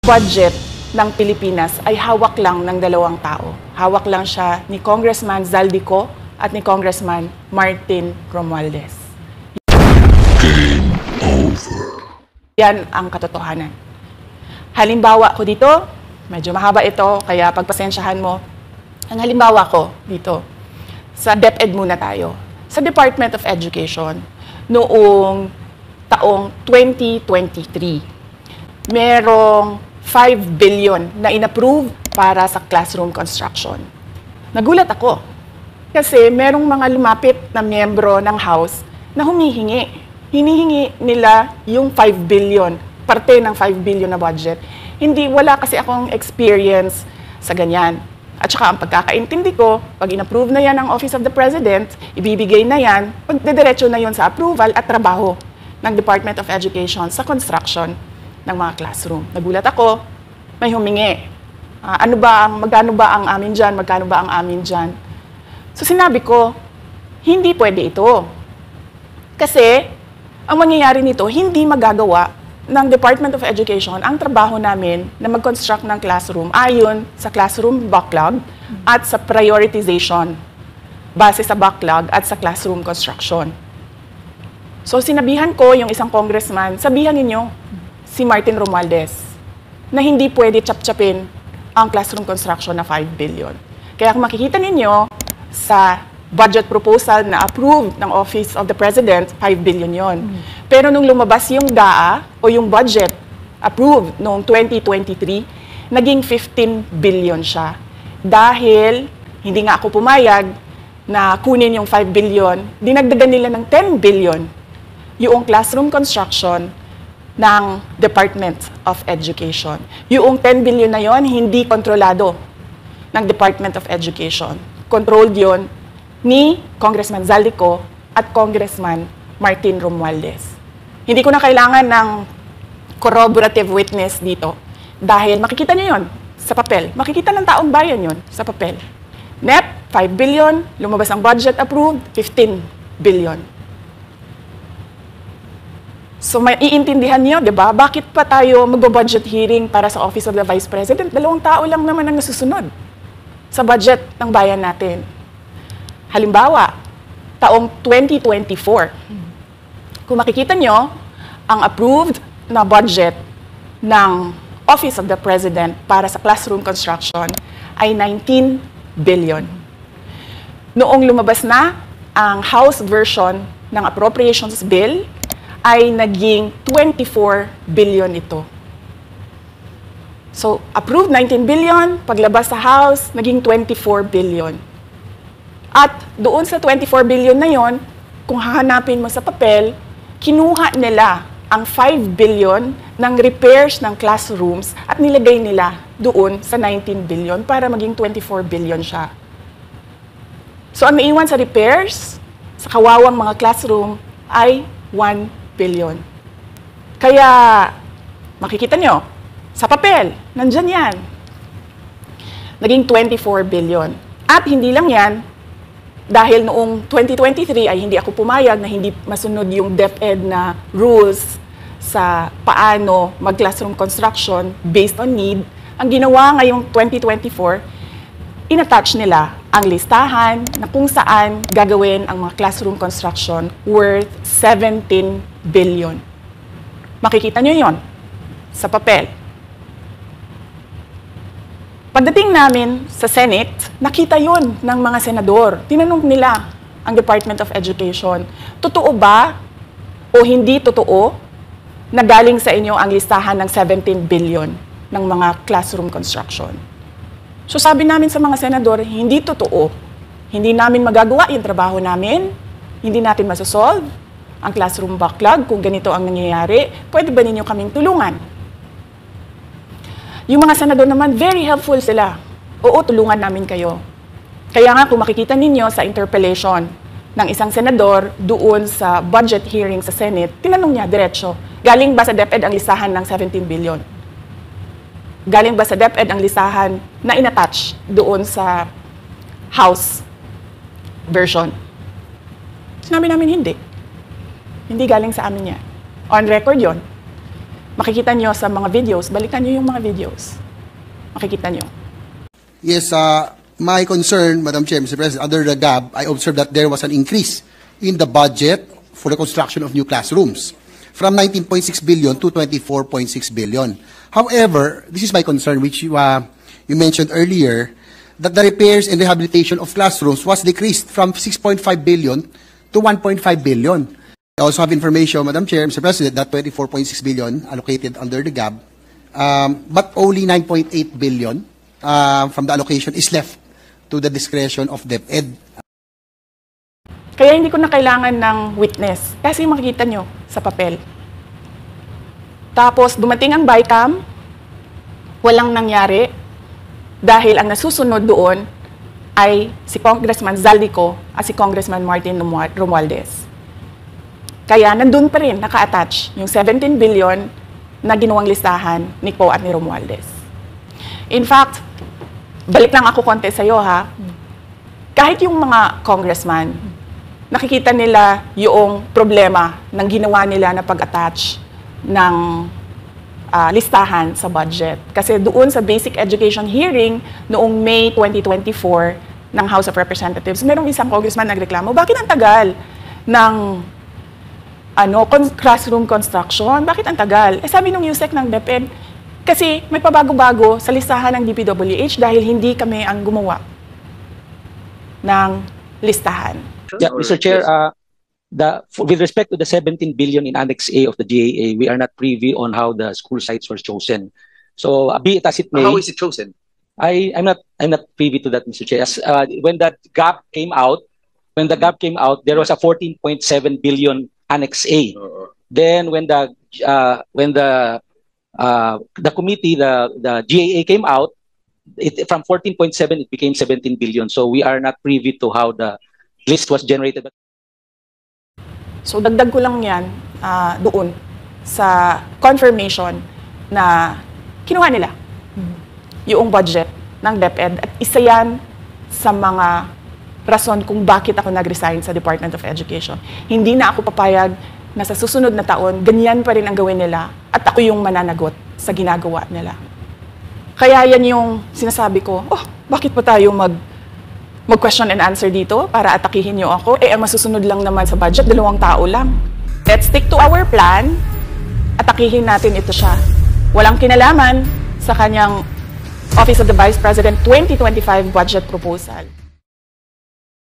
budget ng Pilipinas ay hawak lang ng dalawang tao. Hawak lang siya ni Congressman Zaldico at ni Congressman Martin Romualdez. Game over. Yan ang katotohanan. Halimbawa ko dito, medyo mahaba ito, kaya pagpasensyahan mo. Ang halimbawa ko dito, sa DepEd muna tayo. Sa Department of Education, noong taong 2023, merong 5 billion na inapprove para sa classroom construction. Nagulat ako kasi merong mga lumapit na miyembro ng House na humihingi. Hinihingi nila yung 5 billion, parte ng 5 billion na budget. Wala kasi akong experience sa ganyan. At saka ang pagkakaintindi ko, pag inapprove na yan ng Office of the President, ibibigay na yan, pagdediretso na yon sa approval at trabaho ng Department of Education sa construction ng mga classroom. Nagulat ako, may humingi. Magkano ba ang amin dyan? Magkano ba ang amin dyan? So sinabi ko, hindi pwede ito. Kasi, ang mangyayari nito, hindi magagawa ng Department of Education ang trabaho namin na mag-construct ng classroom ayon sa classroom backlog at sa prioritization base sa backlog at sa classroom construction. So sinabihan ko yung isang congressman, sabihan ninyo si Martin Romualdez na hindi pwede chap-chapin ang classroom construction na 5 billion. Kaya kung makikita ninyo sa budget proposal na approved ng Office of the President, 5 billion yon. Pero nung lumabas yung DAA o yung budget approved noong 2023, naging 15 billion siya. Dahil hindi nga ako pumayag na kunin yung 5 billion, dinagdagan nila ng 10 billion yung classroom construction ng Department of Education. Yung 10 billion na yon hindi kontrolado ng Department of Education. Controlled yon ni Congressman Zaldico at Congressman Martin Romualdez. Hindi ko na kailangan ng corroborative witness dito dahil makikita niyo yon sa papel. Makikita ng taong bayan yon sa papel. NEP, 5 billion, lumabas ang budget approved, 15 billion. So may iintindihan niyo, di ba? Bakit pa tayo mag-budget hearing para sa Office of the Vice President? 2 tao lang naman ang nasusunod sa budget ng bayan natin. Halimbawa, taong 2024, kung makikita niyo, ang approved na budget ng Office of the President para sa classroom construction ay 19 billion. Noong lumabas na ang House version ng Appropriations Bill, ay naging 24 billion ito. So, approved 19 billion, paglabas sa House, naging 24 billion. At doon sa 24 billion na yon, kung hahanapin mo sa papel, kinuha nila ang 5 billion ng repairs ng classrooms at nilagay nila doon sa 19 billion para maging 24 billion siya. So, ang naiwan sa repairs, sa kawawang mga classroom, ay 1 billion. Kaya, makikita nyo, sa papel, nandyan yan. Naging 24 billion. At hindi lang yan, dahil noong 2023 ay hindi ako pumayag na hindi masunod yung DepEd na rules sa paano mag-classroom construction based on need, ang ginawa ngayong 2024, inattach nila ang listahan na kung saan gagawin ang mga classroom construction worth 17 billion. Makikita nyo yon sa papel. Pagdating namin sa Senate, nakita yon ng mga senador. Tinanong nila ang Department of Education, totoo ba o hindi totoo na galing sa inyo ang listahan ng 17 billion ng mga classroom construction? So sabi namin sa mga senador, hindi totoo. Hindi namin magagawa yung trabaho namin. Hindi natin masosolve ang classroom backlog kung ganito ang nangyayari. Pwede ba ninyo kaming tulungan? Yung mga senador naman, very helpful sila. Oo, tulungan namin kayo. Kaya nga kung makikita ninyo sa interpellation ng isang senador doon sa budget hearing sa Senate, tinanong niya diretso, galing ba sa DepEd ang listahan ng 17 billion? Galing ba sa DepEd ang listahan na inattach doon sa House version? Sinabi namin hindi. Hindi galing sa amin yan. On record yon. Makikita nyo sa mga videos, balikan nyo yung mga videos. Makikita nyo. Yes, my concern, Madam Chair, Mr. President, under the GAB, I observed that there was an increase in the budget for the construction of new classrooms from 19.6 billion to 24.6 billion. However, this is my concern, which you mentioned earlier, that the repairs and rehabilitation of classrooms was decreased from 6.5 billion to 1.5 billion. I also have information, Madam Chair, Mr. President, that 24.6 billion allocated under the GAB, but only 9.8 billion from the allocation is left to the discretion of DepEd. Kaya hindi ko na kailangan ng witness kasi makikita nyo sa papel. Tapos dumating ang BICAM, walang nangyari dahil ang nasusunod doon ay si Congressman Zaldico at si Congressman Martin Romualdez. Kaya nandun pa rin naka-attach yung 17 billion na ginawang listahan ni Poe at ni Romualdez. In fact, balik lang ako konti sa'yo ha, kahit yung mga congressman, nakikita nila yung problema ng ginawa nila na pag-attach ng listahan sa budget. Kasi doon sa basic education hearing noong May 2024 ng House of Representatives, merong isang congressman nagreklamo, bakit ang tagal ng classroom construction? Bakit ang tagal? Eh sabi nung USEC ng DepEd, kasi may pabago-bago sa listahan ng DPWH dahil hindi kami ang gumawa ng listahan. Yeah, Mr. Chair, with respect to the 17 billion in Annex A of the GAA, we are not privy on how the school sites were chosen. So, be it as it may. How is it chosen? I'm not privy to that, Mr. Chair. When that gap came out, there was a 14.7 billion Annex A. Then when the committee, the GAA came out, from 14.7 it became 17 billion. So we are not privy to how the list was generated. So dagdag ko lang yan doon sa confirmation na kinuha nila yung budget ng DepEd at isa yan sa mga rason kung bakit ako nag-resign sa Department of Education. Hindi na ako papayag na sa susunod na taon, ganyan pa rin ang gawin nila at ako yung mananagot sa ginagawa nila. Kaya yan yung sinasabi ko, bakit pa tayo mag-question and answer dito para atakihin nyo ako? Eh, ang masusunod lang naman sa budget, 2 tao lang. Let's stick to our plan, atakihin natin ito siya. Walang kinalaman sa kanyang Office of the Vice President 2025 budget proposal.